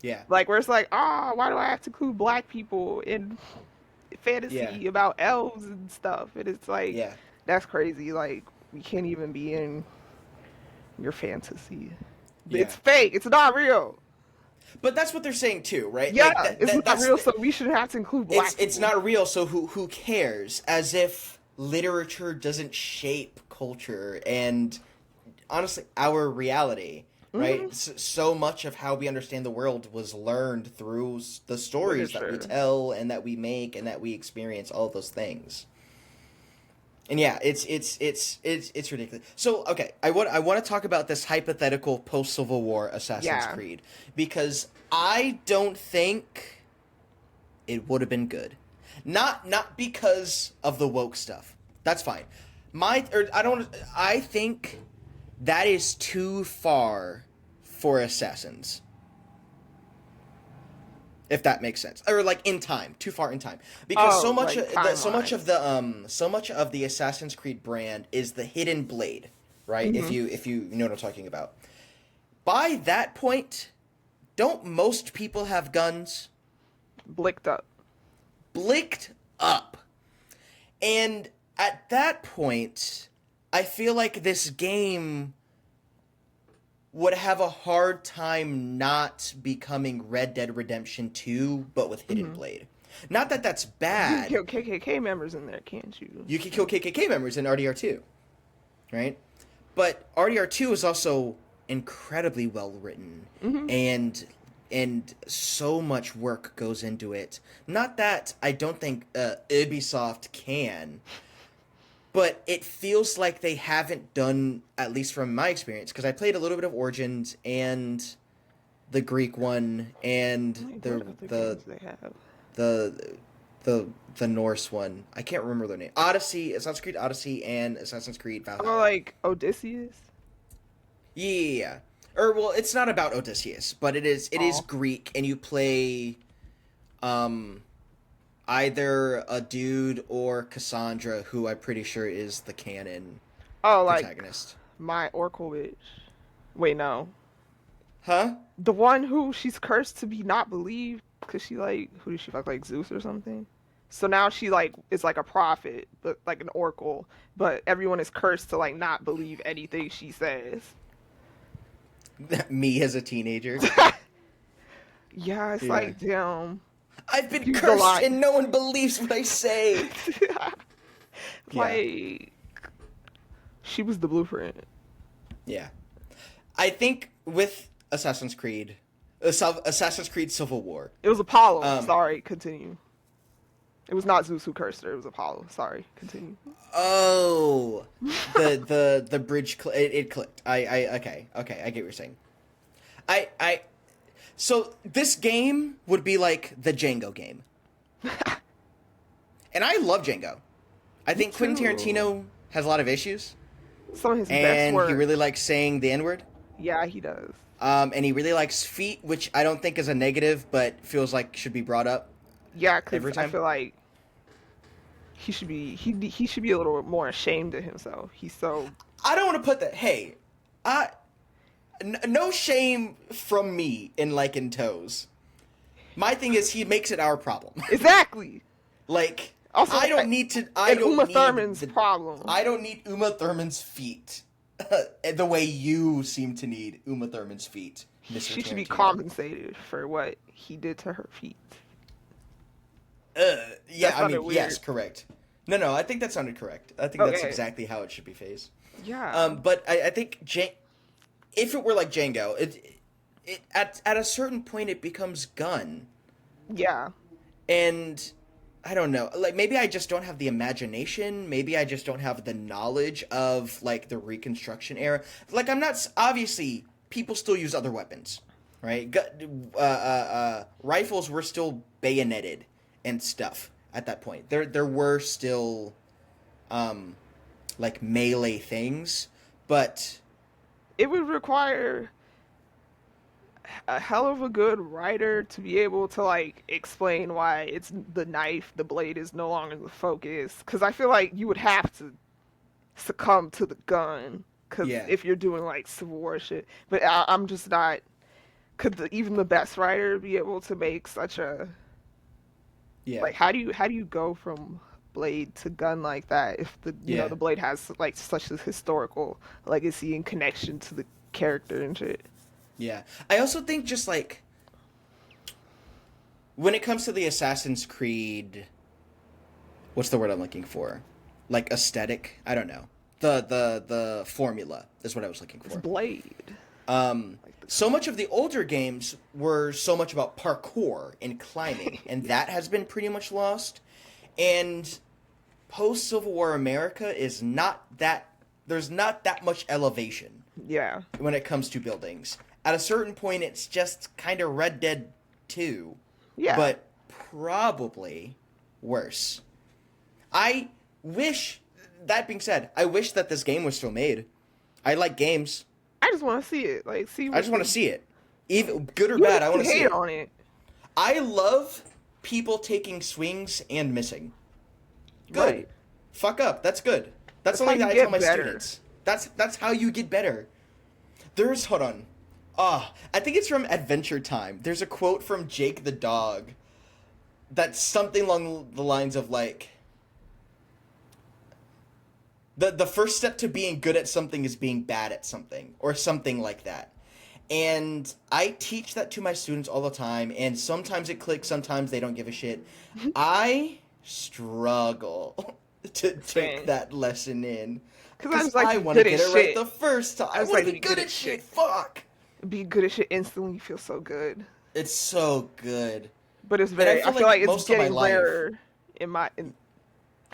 Yeah. like where it's like, why do I have to include black people in Yeah. fantasy about elves and stuff? And it's like, Yeah. that's crazy. Like we can't even be in your fantasy. Yeah. It's fake. It's not real. But that's what they're saying too, right? Yeah, Like it's not that's real, so we shouldn't have to include black it's people. not real, so who cares? As if literature doesn't shape culture and honestly our reality, right? Hmm. So much of how we understand the world was learned through the stories that we Literature. tell and that we make and that we experience, all of those things. And yeah, it's ridiculous. So okay, I want to talk about this hypothetical post Civil War Assassin's Yeah. Creed because I don't think it would have been good. Not because of the woke stuff. That's fine. I think that is too far for Assassins. If that makes sense, or like in time, too far in time, because Oh, like timeline. so much of the Assassin's Creed brand is the hidden blade, right? Hmm. If you know what I'm talking about. By that point, don't most people have guns? Blicked up. Blicked up, and at that point, I feel like this game would have a hard time not becoming Red Dead Redemption 2, but with Hidden Hmm. Blade. Not that that's You can bad. kill KKK members in there, can't you? You can kill KKK members in RDR2, right? But RDR2 is also incredibly well written, Hmm. and so much work goes into it. Not that I don't think Ubisoft can, but it feels like they haven't done, at least from my experience, because I played a little bit of Origins and the Greek one and Wait, what other games they have? the the Norse one. I can't remember their name. Odyssey, Assassin's Creed Odyssey, and Assassin's Creed Oh, Valhalla. like Odysseus. Yeah, or well, it's not about Odysseus, but it is Oh, Greek, and you play um either a dude or Cassandra, who I'm pretty sure is the canon oh, like protagonist. my Oracle witch. Wait, no. Huh? The one who she's cursed to be not believed because she like who did she fuck, like Zeus or something? So now she like is like a prophet, but like an oracle, but everyone is cursed to like not believe anything she says. Me as a teenager. Yeah, it's Yeah. like damn. I've been Use the cursed line. and no one believes what I say. Yeah. Like she was the blueprint. Yeah. I think with Assassin's Creed Civil War. It was Apollo. Um. Sorry, continue. It was not Zeus who cursed her. It was Apollo. Sorry, continue. Oh, the bridge. It clicked. Okay. I get what you're saying. I. So this game would be like the Django game, and I love Django. I Me think Quentin too. Tarantino has a lot of issues, Some of his best and he work. really likes saying the N word. Yeah, he does. And he really likes feet, which I don't think is a negative, but feels like should be brought up Yeah, because every I time. feel like he should be a little more ashamed of himself. He's so I don't want to put that. Hey, I no shame from me in liking toes. My thing is he makes it our problem. exactly. Like Also, I don't need to. I and don't Uma need Thurman's the. problem. I don't need Uma Thurman's feet the way you seem to need Uma Thurman's feet, Mr. She should be Tarantino. compensated for what he did to her feet. Yeah, That I sounded mean, yes, weird. correct. No, I think that sounded correct. I think that's Okay. exactly how it should be phased. Yeah. But I think if it were like Django, it at a certain point it becomes gun, Yeah. and I don't know. Like maybe I just don't have the imagination. Maybe I just don't have the knowledge of like the Reconstruction era. Like I'm not obviously people still use other weapons, right? Rifles were still bayoneted and stuff at that point. There were still like melee things, but It would require a hell of a good writer to be able to like explain why it's the knife, the blade is no longer the focus. Because I feel like you would have to succumb to the gun. Because yeah, if you're doing like Civil War shit, but I'm just not. Could even the best writer be able to make such a yeah, like? How do you go from blade to gun like that if the yeah. the blade has like such a historical legacy and connection to the character and shit? Yeah. I also think just like when it comes to the Assassin's Creed, what's the word I'm looking for? Like aesthetic? I don't know. The formula is what I was looking It's for. blade. Um Like the so much of the older games were so much about parkour and climbing, and that has been pretty much lost. And post Civil War America is not that there's not that much elevation yeah. when it comes to buildings. At a certain point, it's just kind of Red Dead 2, Yeah. but probably worse. I wish, that being said, I wish that this game was still made. I like games. I just want to see it. Like, see I what just want the. to see it. Even good or You bad, don't I have want to to see hate it. on it. I love people taking swings and missing. Good. Right. Fuck up. That's good. That's That's how something you that I tell get my better. students. That's how you get better. There's hold on. I think it's from Adventure Time. There's a quote from Jake the dog that's something along the lines of like the first step to being good at something is being bad at something or something like that. And I teach that to my students all the time, and sometimes it clicks, sometimes they don't give a shit. I struggle to take Same. that lesson in Because I because just like I to be want to good at get it right shit. the first time. I I just want like to to be be good good at at shit. shit. Fuck. Be good at shit instantly. You feel so good. It's so good. But it's And I very. I feel feel like like it's most of my getting life, rarer in my. In,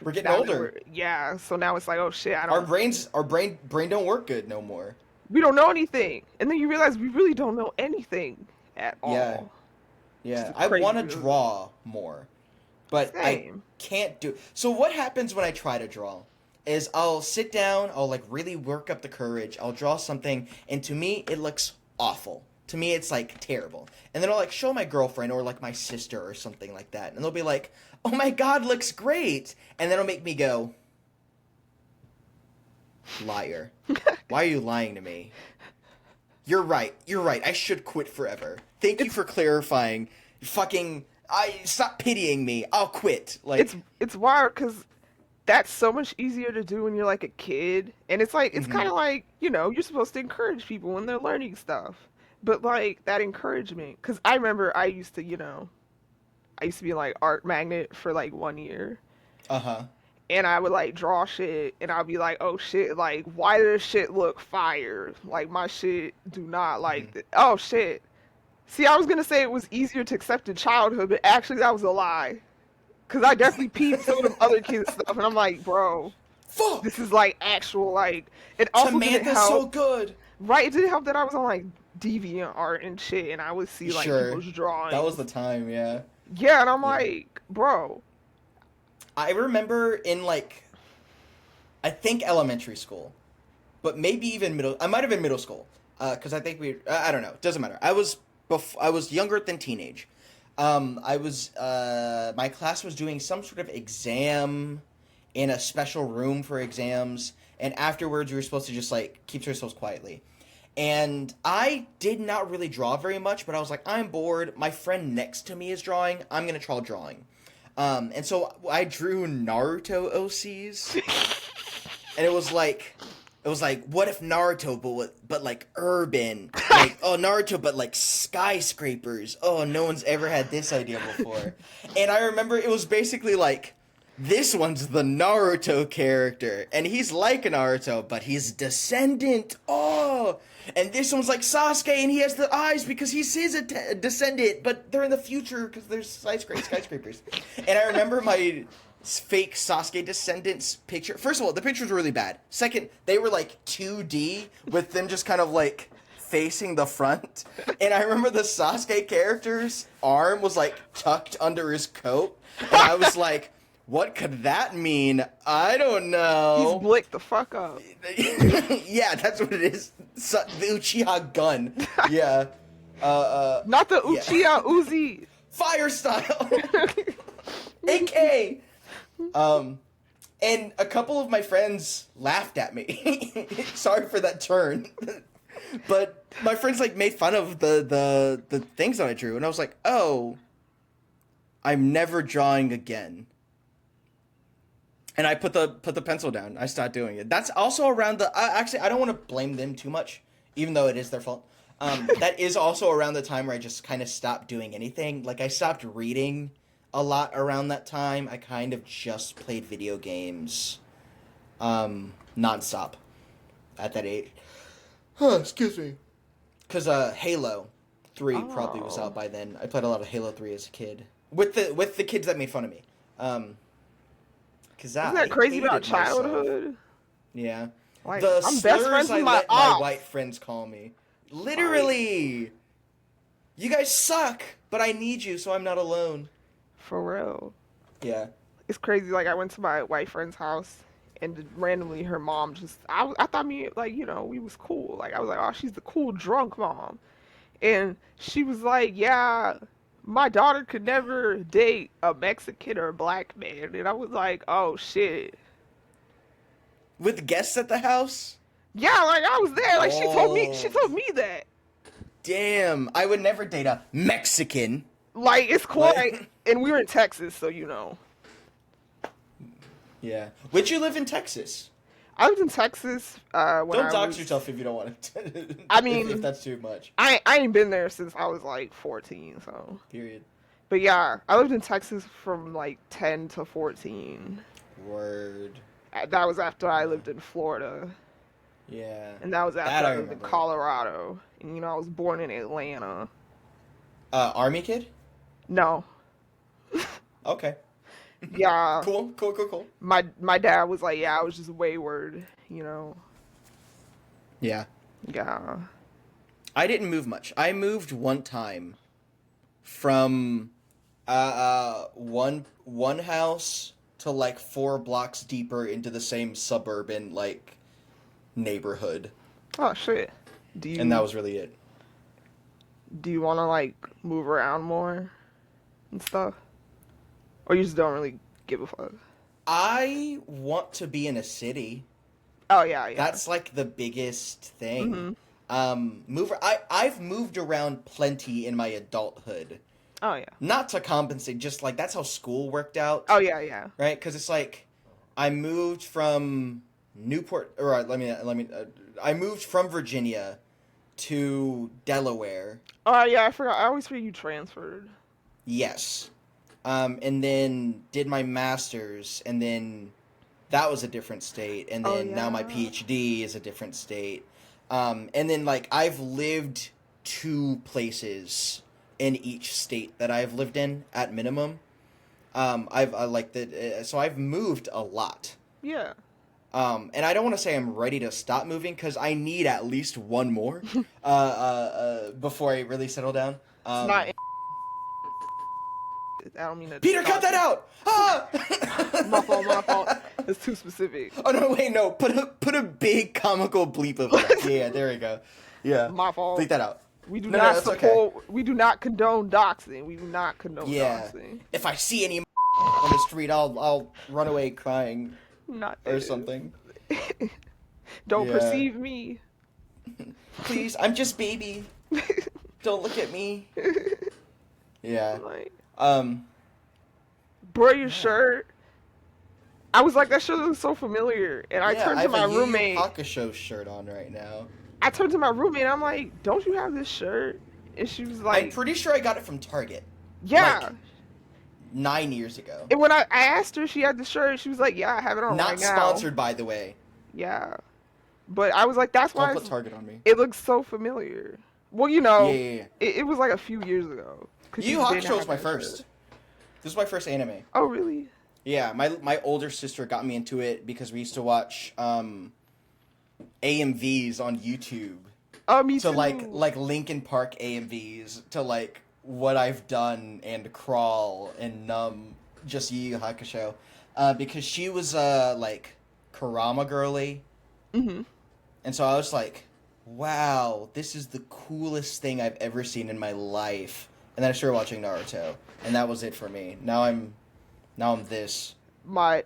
we're getting now that older. we're yeah. So now it's like, oh shit. I Our don't. brains, our brain don't work good no more. We don't know anything, and then you realize we really don't know anything at Yeah, all. Which is yeah. a I crazy want to realization. draw more, but I Same. can't do. So what happens when I try to draw? Is I'll sit down, I'll like really work up the courage, I'll draw something, and to me it looks awful. To me it's like terrible. And then I'll like show my girlfriend or like my sister or something like that, and they'll be like, "Oh my god, looks great!" And then it'll make me go, "Liar! Why are you lying to me?" You're right. You're right. I should quit forever. Thank you It's for clarifying. Fucking, I stop pitying me. I'll quit. it's Like, it's wild because that's so much easier to do when you're like a kid, and it's like it's hmm kind of like you're supposed to encourage people when they're learning stuff, but like that encouragement. Because I remember I used to be like art magnet for like 1 year, uh huh. and I would like draw shit, and I'd be like, oh shit, like why does shit look fire? Like my shit do not hmm oh shit. See, I was gonna say it was easier to accept in childhood, but actually that was a lie. Cause I definitely peeped some of them other kids stuff, and I'm like, bro, this Fuck. is like actual like. It also didn't Samantha's so help, good. right? It didn't help that I was on like Deviant Art and shit, and I would see like Sure, people's that was drawings. the time. Yeah, Yeah, and I'm yeah. like, bro, I remember in like, I think elementary school, but maybe even middle. I might have been middle school. Because I think we. I don't know. Doesn't matter. I was younger than teenage. I was. My class was doing some sort of exam in a special room for exams, and afterwards we were supposed to just like keep to ourselves quietly. And I did not really draw very much, but I was like, I'm bored. My friend next to me is drawing. I'm gonna try drawing. And so I drew Naruto OCs, and it was like It was like, what if Naruto, but like urban, like oh Naruto, but like skyscrapers. Oh, no one's ever had this idea before. And I remember it was basically like, this one's the Naruto character, and he's like Naruto, but he's descendant. Oh, and this one's like Sasuke, and he has the eyes because he's his descendant, but they're in the future because there's skyscrapers. And I remember my fake Sasuke descendants picture. First of all, the pictures were really bad. Second, they were like 2D with them just kind of like facing the front. And I remember the Sasuke character's arm was like tucked under his coat, and I was like, what could that mean? I don't know. He's blicked the fuck up. Yeah, that's what it is. The Uchiha gun. Yeah. Not the Uchiha Uzi. Fire style. AK. And a couple of my friends laughed at me. Sorry for that turn. But my friends like made fun of the things that I drew, and I was like, oh, I'm never drawing again. And I put the pencil down. I stopped doing it. That's also around the... actually, I don't want to blame them too much, even though it is their fault. That is also around the time where I just kind of stopped doing anything. Like, I stopped reading a lot around that time. I kind of just played video games nonstop at that age. Excuse me. Because Halo 3 probably was out by then. I played a lot of Halo 3 as a kid. With the kids that made fun of me. Isn't that crazy about childhood? Myself. Yeah. Like, The I'm slurs best friends I with my let aunt. my white friends call me. Literally. You guys suck, but I need you, so I'm not alone. For real. Yeah. It's crazy. Like, I went to my white friend's house, and randomly her mom just... I thought me, like, you know, we was cool. Like, I was like, oh, she's the cool drunk mom. And she was like, yeah... my daughter could never date a Mexican or a black man. And I was like, oh, shit. With guests at the house? Yeah, like, I was there. Like, she told me that. Damn. I would never date a Mexican. Like, it's quite... and we were in Texas, so you know. Yeah. Would you live in Texas? I lived in Texas when don't I dox was... yourself if you don't want to. I mean... if that's too much. I ain't been there since I was, like, 14, so... Period. But yeah, I lived in Texas from, like, 10 to 14. Word. That was after I lived in Florida. Yeah. And that was after I lived in remember. Colorado. And, you know, I was born in Atlanta. Army kid? No. Okay. Yeah. Cool. My dad was like, yeah, I was just wayward, you know. Yeah. Yeah. I didn't move much. I moved one time from one house to like 4 blocks deeper into the same suburban like neighborhood. Oh shit. And that was really it. Do you want to like move around more and stuff? Or you just don't really give a fuck? I want to be in a city. Oh yeah. That's like the biggest thing. Mm-hmm. I've moved around plenty in my adulthood. Oh yeah. Not to compensate, just like that's how school worked out. Oh yeah. Right? Because it's like I moved from Newport, or I moved from Virginia to Delaware. Oh yeah, I forgot. I always forget you transferred. Yes. And then did my master's, and then that was a different state, and then now my PhD is a different state. And then like I've lived 2 places in each state that I've lived in at minimum. So I've moved a lot. Yeah. And I don't want to say I'm ready to stop moving because I need at least one more before I really settle down. It's not. I don't mean to. Peter, cut that out! Ah! My fault. It's too specific. Oh no! Wait, no. Put a big comical bleep of that. Yeah, there we go. Yeah. My fault. Bleep that out. We do No, not that's support. okay. We do not condone doxing. We do not condone doxing. If I see any on the street, I'll run away crying Not or something. Don't Yeah. perceive me. Please, I'm just baby. Don't look at me. Yeah. Like, Um. bro, your shirt. I was like, that shirt looks so familiar. And I Yeah, turned I to have a my Yu Yu roommate. Hakusho shirt on right now. I turned to my roommate and I'm like, don't you have this shirt? And she was I'm like, pretty sure I got it from Target, yeah. like 9 years ago. And when I asked her if she had the shirt, she was like, yeah, I have it on right Not now. sponsored, by the way. Yeah. But I was like, that's Don't why put Target on me. it looks so familiar. Well, Yeah, yeah, yeah. it was like a few years ago. Cause Yu she Yu didn't Hakusho was have my that shirt. first. This was my first anime. Oh, really? Yeah, my older sister got me into it because we used to watch AMVs on YouTube. Oh, me To too. like Linkin Park AMVs to like What I've Done and Crawl and just Yu Yu Hakusho, because she was like Kurama girly, Mm-hmm. and so I was like, wow, this is the coolest thing I've ever seen in my life. And then I started watching Naruto, and that was it for me. Now I'm this. My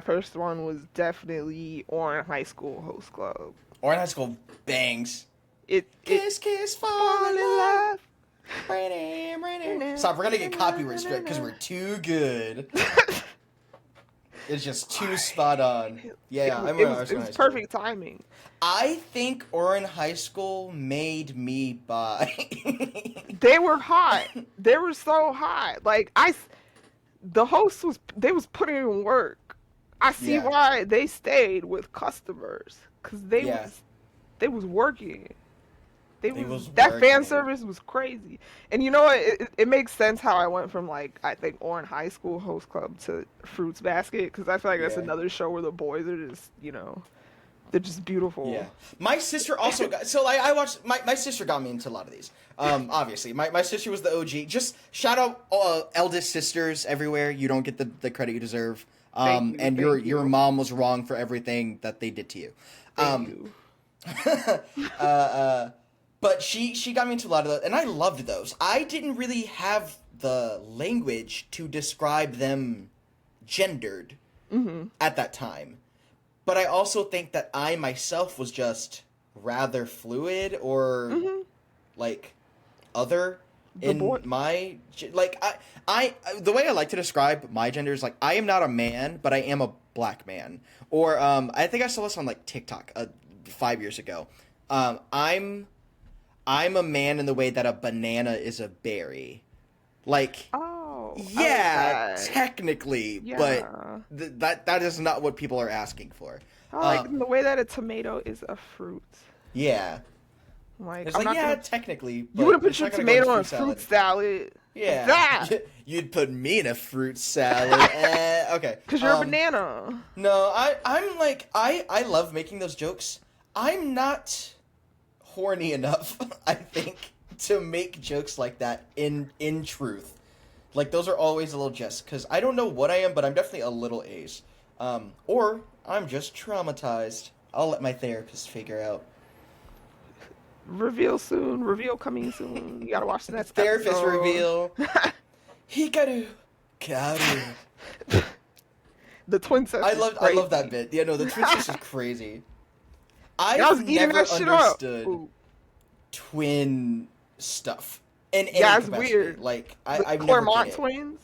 first one was definitely Orange High School Host Club. Or in high school bangs. It Kiss, kiss, fall in love. Stop, we're gonna get copyright strike because we're too good. It's just too spot on. Yeah, I remember I was it in was high school. perfect timing. I think Orin High School made me buy. They were hot. They were so hot. Like the host was putting in work. I see Yeah. why they stayed with customers because Yeah. they was working. Was That fan working. service was crazy. And you know what? It makes sense how I went from like I think Orange High School Host Club to Fruits Basket because I feel like that's Yeah. another show where the boys are just they're just beautiful. Yeah. My sister also got so I watched my sister got me into a lot of these. Obviously. My sister was the OG. Just shout out eldest sisters everywhere. You don't get the credit you deserve. Thank you, And thank your you. mom was wrong for everything that they did to you. Thank you. But she got me into a lot of those, and I loved those. I didn't really have the language to describe them gendered at that time. But I also think that I myself was just rather fluid or like other my like I the way I like to describe my gender is like I am not a man, but I am a black man. Or I think I saw this on like TikTok 5 years ago. I'm a man in the way that a banana is a berry. Like, Oh, yeah, I like that. technically, Yeah. but that is not what people are asking for. I like the way that a tomato is a fruit. Yeah. Like It's I'm like, not yeah, gonna, technically, but you wouldn't put it's your not gonna go in tomato on a salad. fruit salad. Yeah. That You'd put me in a fruit salad. Okay. because you're a banana. No, I'm like, I love making those jokes. I'm not horny enough, I think, to make jokes like that in truth. Like, those are always a little jest, because I don't know what I am, but I'm definitely a little ace. Or I'm just traumatized. I'll let my therapist figure out. Reveal soon. Reveal coming soon. You gotta watch the next Therapist episode. reveal. Hikaru. Karu. The twin sisters. I love that bit. Yeah, no, the twin sisters is crazy. I was I've eating never that shit up. understood Ooh. twin stuff in any Yeah, it's capacity. weird. Like The I've never Claremont get it. twins.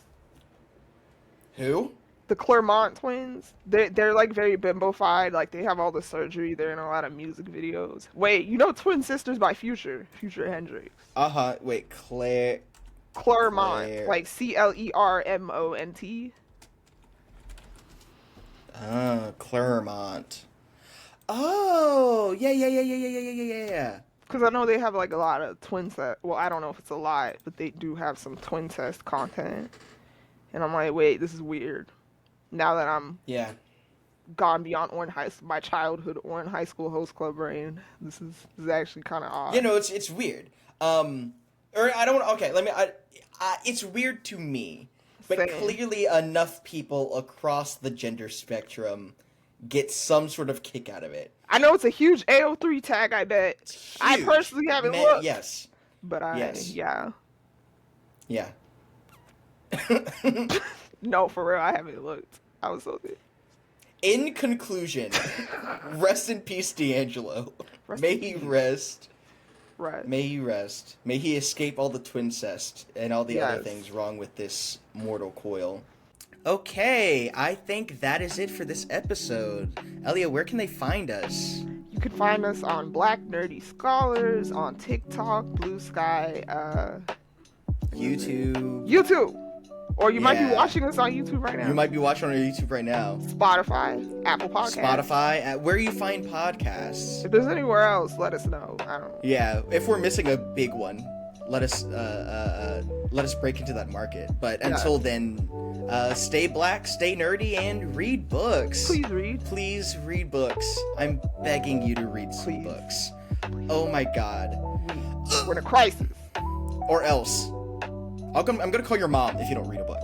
Who? The Claremont twins. They're like very bimbofied. Like they have all the surgery. They're in a lot of music videos. Wait, you know Twin Sisters by Future Hendrix. Wait, Claire. Claremont, Claire. like Clermont. Claremont. Oh, yeah. Because I know they have like a lot of twin set. Well, I don't know if it's a lot, but they do have some twin test content. And I'm like, wait, this is weird. Now that I'm Yeah. gone beyond my childhood Orange High School Host Club brain, this is actually kind of odd. You know, it's weird. Or I don't. Okay, let me. It's weird to me, but Same. clearly enough people across the gender spectrum get some sort of kick out of it. I know it's a huge AO3 tag. I bet. It's I huge. personally haven't looked. Yes. But Yes. yeah. Yeah. No, for real, I haven't looked. I was so good. In conclusion, rest in peace, D'Angelo. Rest May in he peace. rest. Right. May he rest. May he escape all the twincest and all the other Yes. things wrong with this mortal coil. Okay, I think that is it for this episode. Elia, where can they find us? You can find us on Black Nerdy Scholars, on TikTok, Blue Sky, YouTube. YouTube. Or you might be Yeah. watching us on YouTube right You now. might be watching on our YouTube right now. Spotify, Apple Podcasts. Spotify, where you find podcasts. If there's anywhere else, let us know. I don't know. Yeah, if we're missing a big one, let us break into that market. But until then, stay black, stay nerdy, and read books. Please read. Please read books. I'm begging you to read some books. Oh my god. We're in a crisis. Or else. I'm gonna call your mom if you don't read a book.